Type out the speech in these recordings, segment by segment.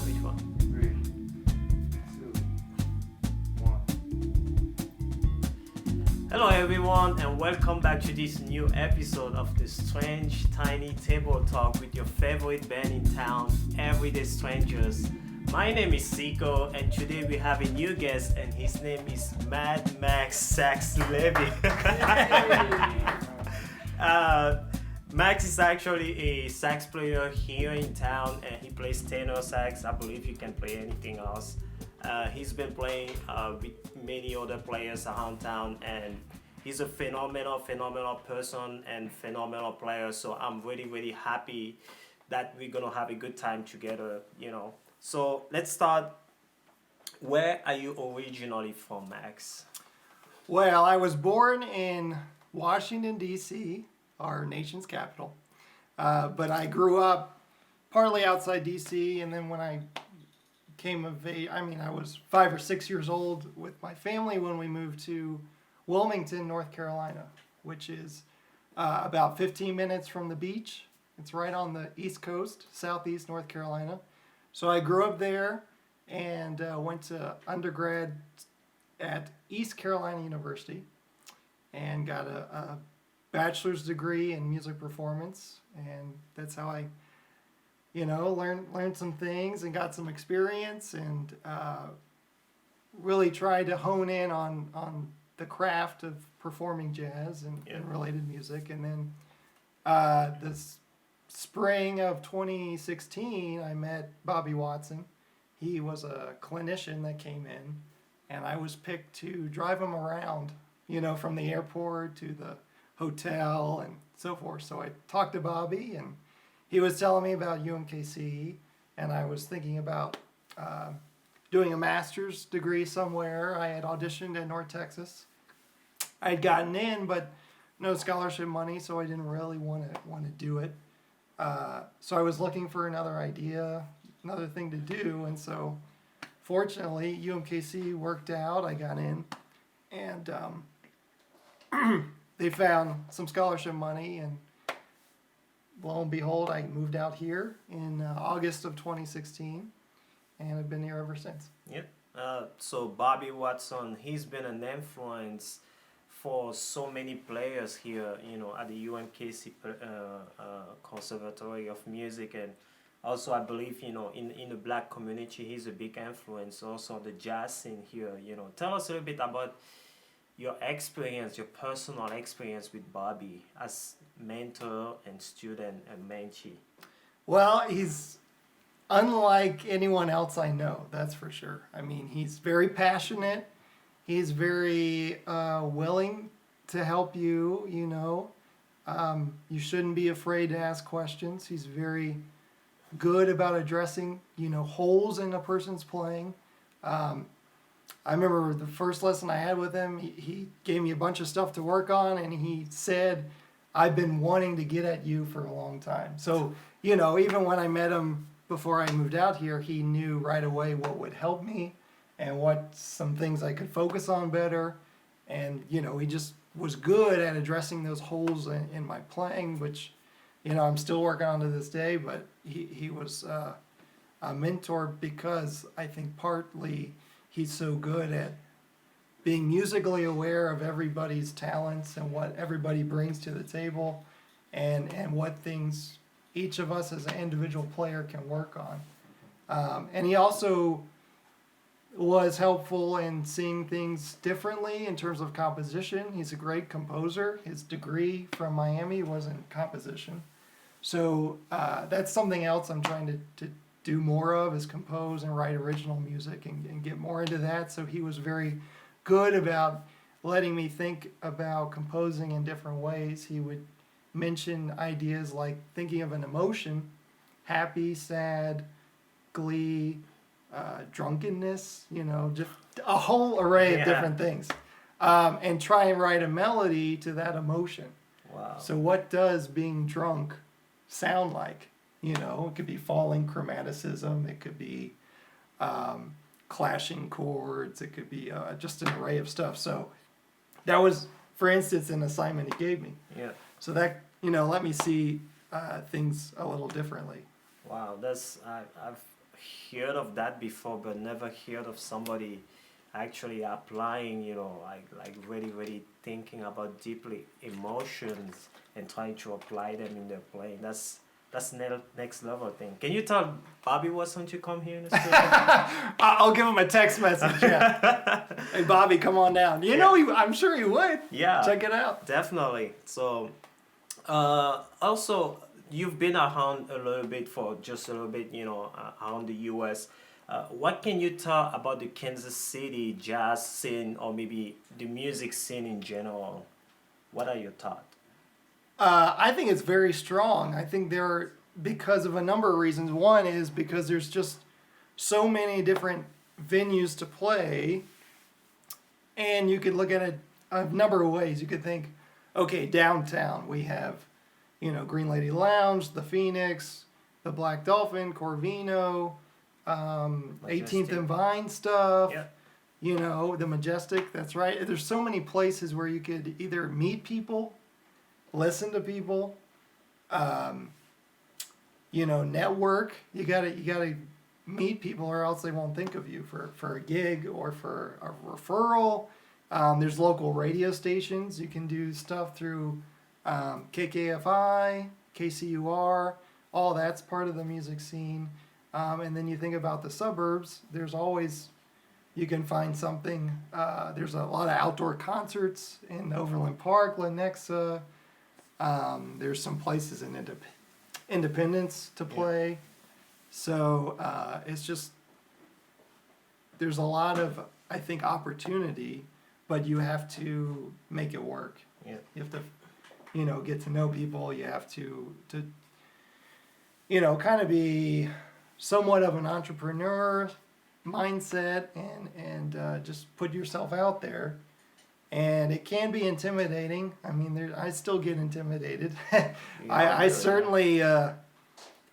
Which one? 3, 2, 1. Hello everyone and welcome back to this new episode of the Strange Tiny Table Talk with your favorite band in town, Everyday Strangers. My name is Siko and today we have a new guest and his name is Mad Max Sax Levy. Max is actually a sax player here in town and he plays tenor sax. I believe he can play anything else. He's been playing with many other players around town and he's a phenomenal person and phenomenal player. So I'm really happy that we're gonna have a good time together, you know. So let's start. Where are you originally from, Max? Well, I was born in Washington, D.C., our nation's capital. But I grew up partly outside D.C., and then when I came of age, I was 5 or 6 years old with my family when we moved to Wilmington, North Carolina, which is about 15 minutes from the beach. It's right on the East Coast, southeast North Carolina. So I grew up there and went to undergrad at East Carolina University and got a bachelor's degree in music performance, and that's how I, learned some things and got some experience and really tried to hone in on the craft of performing jazz and related music. And then this spring of 2016, I met Bobby Watson. He was a clinician that came in, and I was picked to drive him around, from the airport to the hotel and so forth. So I talked to Bobby, and he was telling me about UMKC, and I was thinking about doing a master's degree somewhere. I had auditioned at North Texas. I had gotten in, but no scholarship money, so I didn't really want to do it. So I was looking for another thing to do, and so fortunately UMKC worked out. I got in, and they found some scholarship money, and lo and behold, I moved out here in August of 2016, and I've been here ever since. Yep. So Bobby Watson, he's been an influence for so many players here, at the UMKC Conservatory of Music, and also I believe, in the black community, he's a big influence. Also the jazz scene here, Tell us a little bit about your experience, your personal experience with Bobby as mentor and student and mentee. Well, he's unlike anyone else I know, that's for sure. He's very passionate. He's very willing to help you, You shouldn't be afraid to ask questions. He's very good about addressing, holes in a person's playing. I remember the first lesson I had with him, he gave me a bunch of stuff to work on, and he said, I've been wanting to get at you for a long time. So, even when I met him before I moved out here, he knew right away what would help me and what some things I could focus on better. And, he just was good at addressing those holes in my playing, which, I'm still working on to this day. But he was a mentor because I think partly he's so good at being musically aware of everybody's talents and what everybody brings to the table and what things each of us as an individual player can work on. And he also was helpful in seeing things differently in terms of composition. He's a great composer. His degree from Miami was in composition. So that's something else I'm trying to do more of, is compose and write original music and get more into that. So he was very good about letting me think about composing in different ways. He would mention ideas like thinking of an emotion, happy, sad, glee, drunkenness, just a whole array of different things, and try and write a melody to that emotion. Wow. So what does being drunk sound like? It could be falling chromaticism, it could be clashing chords, it could be just an array of stuff. So that was, for instance, an assignment he gave me. Yeah. So that, let me see things a little differently. Wow, I've heard of that before, but never heard of somebody actually applying, like really, really thinking about deeply emotions and trying to apply them in their playing. That's next level thing. Can you tell Bobby Watson to come here in the studio? I'll give him a text message. Yeah. Hey, Bobby, come on down. I'm sure he would. Yeah. Check it out. Definitely. So, also, you've been around a little bit for just a little bit, around the U.S. What can you tell about the Kansas City jazz scene or maybe the music scene in general? What are your thoughts? I think it's very strong. I think because of a number of reasons. One is because there's just so many different venues to play, and you could look at it a number of ways. You could think, okay, downtown we have, Green Lady Lounge, the Phoenix, the Black Dolphin, Corvino, 18th and Vine stuff. Yeah. The Majestic. That's right. There's so many places where you could either meet people, listen to people, network. You gotta meet people, or else they won't think of you for a gig or for a referral. There's local radio stations. You can do stuff through KKFI, KCUR. All that's part of the music scene. And then you think about the suburbs. There's always, you can find something. There's a lot of outdoor concerts in Overland Park, Lenexa. There's some places in Independence to play. So it's just, there's a lot of, I think, opportunity, but you have to make it work. Yeah. You have to, get to know people. You have to kind of be somewhat of an entrepreneur mindset and just put yourself out there. And it can be intimidating. I mean, I still get intimidated. I certainly am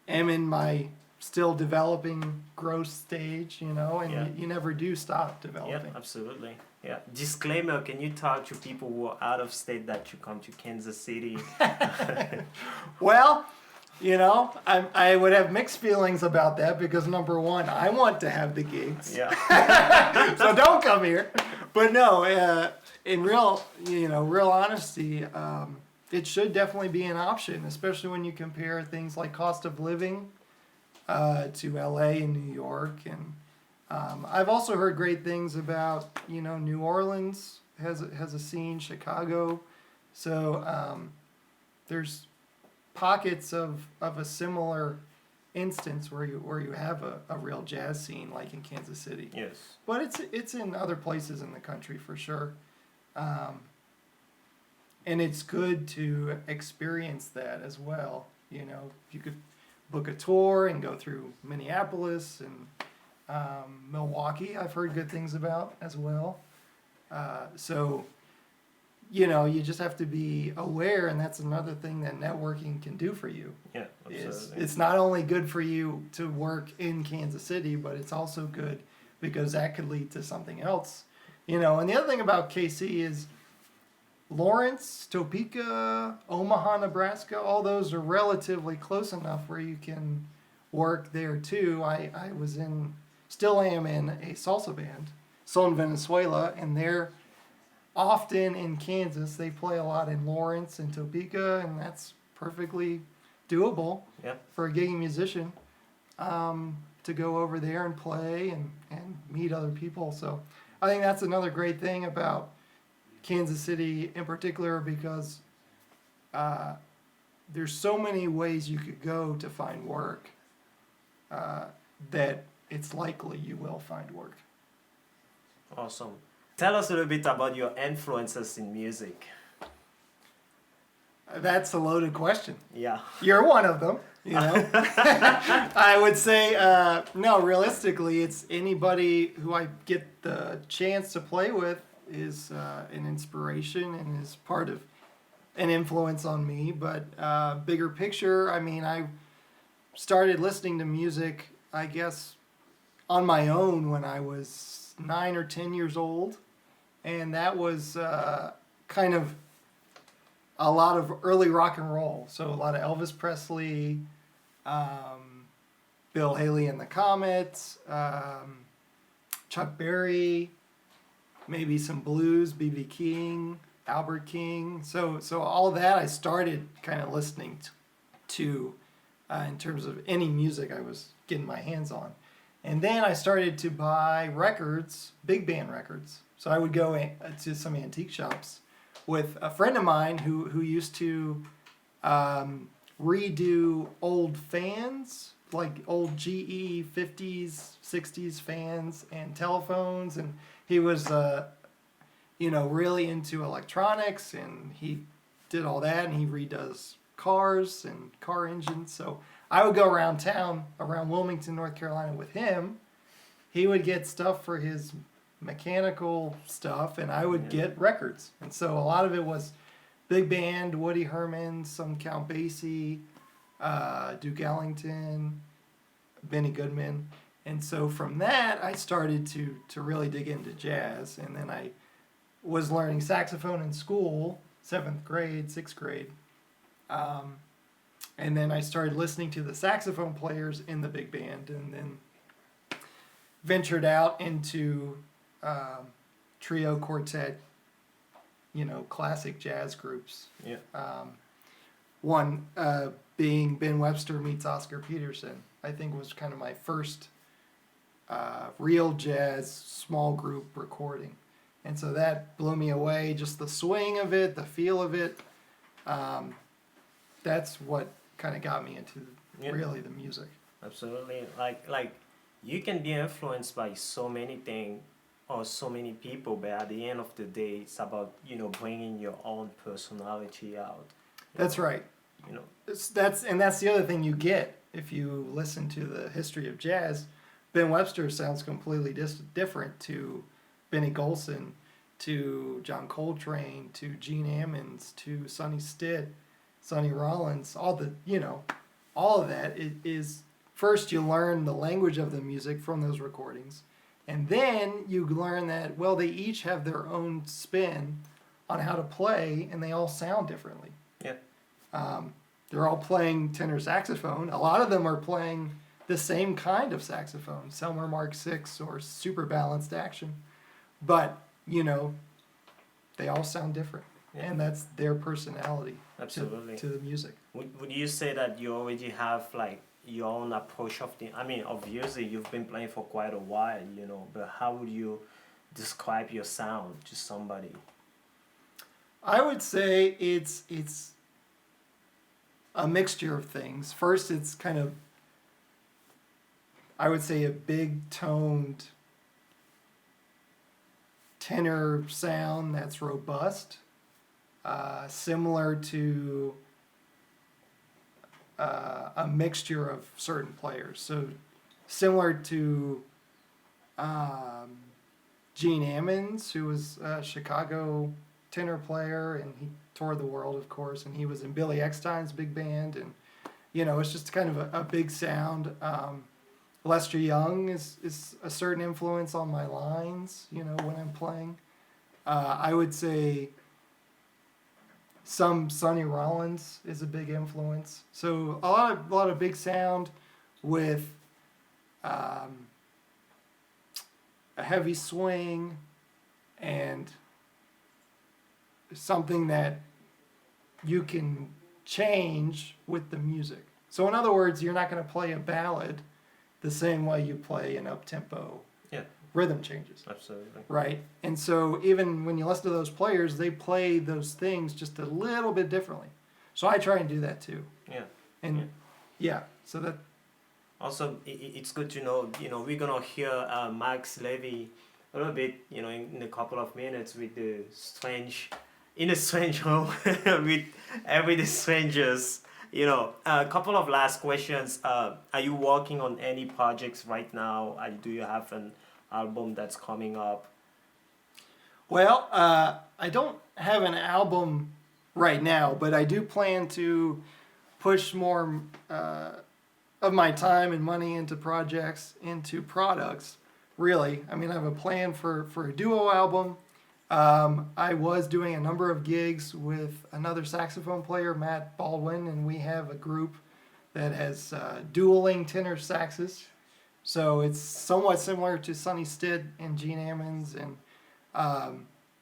in my still developing growth stage, and you never do stop developing. Yeah, absolutely. Yeah. Disclaimer, can you talk to people who are out of state that you come to Kansas City? Well, I would have mixed feelings about that because, number one, I want to have the gigs. Yeah. So don't come here. But no, in real honesty, it should definitely be an option, especially when you compare things like cost of living to LA and New York. And I've also heard great things about, New Orleans has a scene, Chicago. So there's pockets of a similar instance where you have a real jazz scene like in Kansas City. Yes. But it's in other places in the country for sure. And it's good to experience that as well. You could book a tour and go through Minneapolis and Milwaukee. I've heard good things about as well. So, you just have to be aware, and that's another thing that networking can do for you. Yeah, absolutely. It's not only good for you to work in Kansas City, but it's also good because that could lead to something else. And the other thing about KC is Lawrence, Topeka, Omaha, Nebraska, all those are relatively close enough where you can work there too. I still am in a salsa band, Son Venezuela, and they're often in Kansas. They play a lot in Lawrence and Topeka, and that's perfectly doable for a gigging musician to go over there and play and meet other people. So I think that's another great thing about Kansas City in particular, because there's so many ways you could go to find work that it's likely you will find work. Awesome. Tell us a little bit about your influences in music. That's a loaded question. Yeah. You're one of them, I would say, no, realistically, it's anybody who I get the chance to play with is an inspiration and is part of an influence on me. But bigger picture, I started listening to music, I guess, on my own when I was 9 or 10 years old. And that was kind of a lot of early rock and roll. So a lot of Elvis Presley, Bill Haley and the Comets, Chuck Berry, maybe some blues, B.B. King, Albert King. So all that I started kind of listening to in terms of any music I was getting my hands on. And then I started to buy records, big band records. So I would go to some antique shops with a friend of mine who used to redo old fans, like old GE 50s, 60s fans and telephones. And he was, really into electronics, and he did all that, and he redoes cars and car engines. So I would go around town, around Wilmington, North Carolina with him. He would get stuff for his mechanical stuff, and I would get records. And so a lot of it was big band, Woody Herman, some Count Basie, Duke Ellington, Benny Goodman. And so from that, I started to really dig into jazz. And then I was learning saxophone in school, 7th grade, 6th grade. And then I started listening to the saxophone players in the big band, and then ventured out into trio, quartet, classic jazz groups. Yeah. One being Ben Webster meets Oscar Peterson, I think was kind of my first real jazz small group recording. And so that blew me away, just the swing of it, the feel of it. That's what kind of got me into really the music. Absolutely. Like you can be influenced by so many things or so many people, but at the end of the day, it's about, bringing your own personality out. That's right. That's the other thing you get if you listen to the history of jazz. Ben Webster sounds completely different to Benny Golson, to John Coltrane, to Gene Ammons, to Sonny Stitt, Sonny Rollins. All of that is first you learn the language of the music from those recordings, and then you learn that they each have their own spin on how to play, and they all sound differently. Yeah. They're all playing tenor saxophone. A lot of them are playing the same kind of saxophone, Selmer Mark VI or super balanced action. But, they all sound different. Yeah. And that's their personality. Absolutely. To the music. Would you say that you already have your own approach of obviously you've been playing for quite a while, but how would you describe your sound to somebody? I would say it's a mixture of things. First, it's kind of, I would say, a big toned tenor sound that's robust, similar to a mixture of certain players. So similar to Gene Ammons, who was a Chicago tenor player, and he toured the world, of course, and he was in Billy Eckstine's big band, and it's just kind of a big sound. Lester Young is a certain influence on my lines, when I'm playing. I would say some Sonny Rollins is a big influence. So a lot of big sound with a heavy swing and something that you can change with the music. So in other words, you're not going to play a ballad the same way you play an up-tempo. Yeah. Rhythm changes. Absolutely. Right? And so even when you listen to those players, they play those things just a little bit differently. So I try and do that too. Yeah. And so that... Also, it's good to know, we're going to hear Max Levy a little bit, in a couple of minutes with the strange home with everyday strangers. A couple of last questions. Are you working on any projects right now? Do you have an album that's coming up? Well, I don't have an album right now, but I do plan to push more of my time and money into projects, into products, really. I mean, I have a plan for a duo album. I was doing a number of gigs with another saxophone player, Matt Baldwin, and we have a group that has dueling tenor saxes. So it's somewhat similar to Sonny Stitt and Gene Ammons and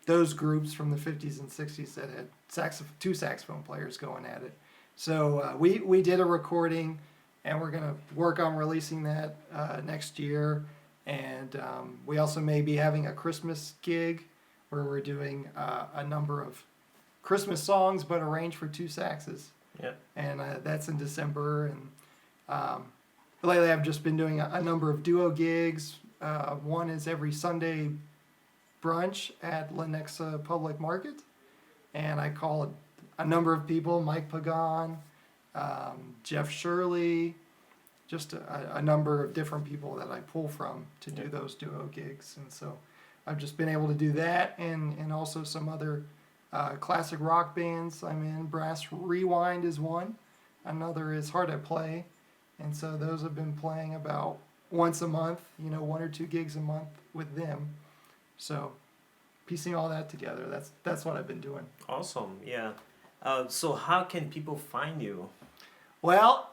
those groups from the 50s and 60s that had two saxophone players going at it. So we did a recording, and we're going to work on releasing that next year. And we also may be having a Christmas gig where we're doing a number of Christmas songs, but arranged for two saxes. Yep. And that's in December. And lately I've just been doing a number of duo gigs. One is every Sunday brunch at Lenexa Public Market. And I call a number of people, Mike Pagan, Jeff Shirley, just a number of different people that I pull from to do those duo gigs. And so I've just been able to do that, and also some other classic rock bands I'm in. Brass Rewind is one. Another is Hard at Play. And so those have been playing about once a month, 1 or 2 gigs a month with them. So piecing all that together, that's what I've been doing. Awesome, yeah. So how can people find you? Well,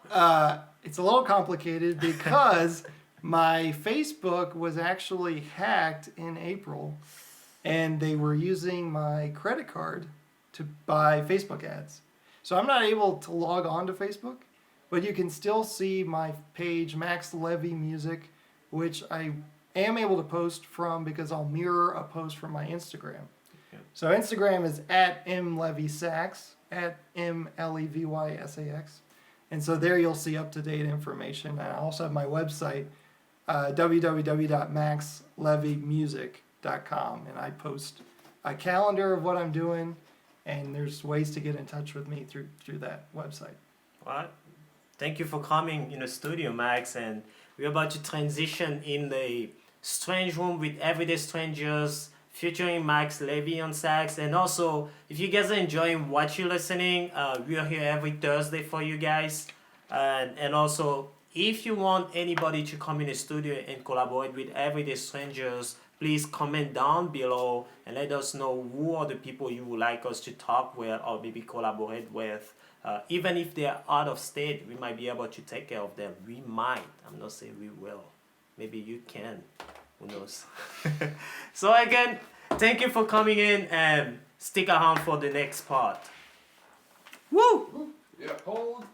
it's a little complicated because my Facebook was actually hacked in April, and they were using my credit card to buy Facebook ads. So I'm not able to log on to Facebook, but you can still see my page, Max Levy Music, which I am able to post from because I'll mirror a post from my Instagram. Okay. So Instagram is at mlevysax, at MLEVYSAX. And so there you'll see up-to-date information. And I also have my website, www.maxlevymusic.com. And I post a calendar of what I'm doing, and there's ways to get in touch with me through that website. Well, thank you for coming in the studio, Max. And we're about to transition in the Strange Room with Everyday Strangers, featuring Max Levy on sax. And also, if you guys are enjoying what you're listening, we are here every Thursday for you guys. And also, if you want anybody to come in the studio and collaborate with Everyday Strangers, please comment down below and let us know who are the people you would like us to talk with or maybe collaborate with. Even if they're out of state, we might be able to take care of them. We might. I'm not saying we will. Maybe you can. Who knows? So again, thank you for coming in, and stick around for the next part. Woo! Yeah, hold.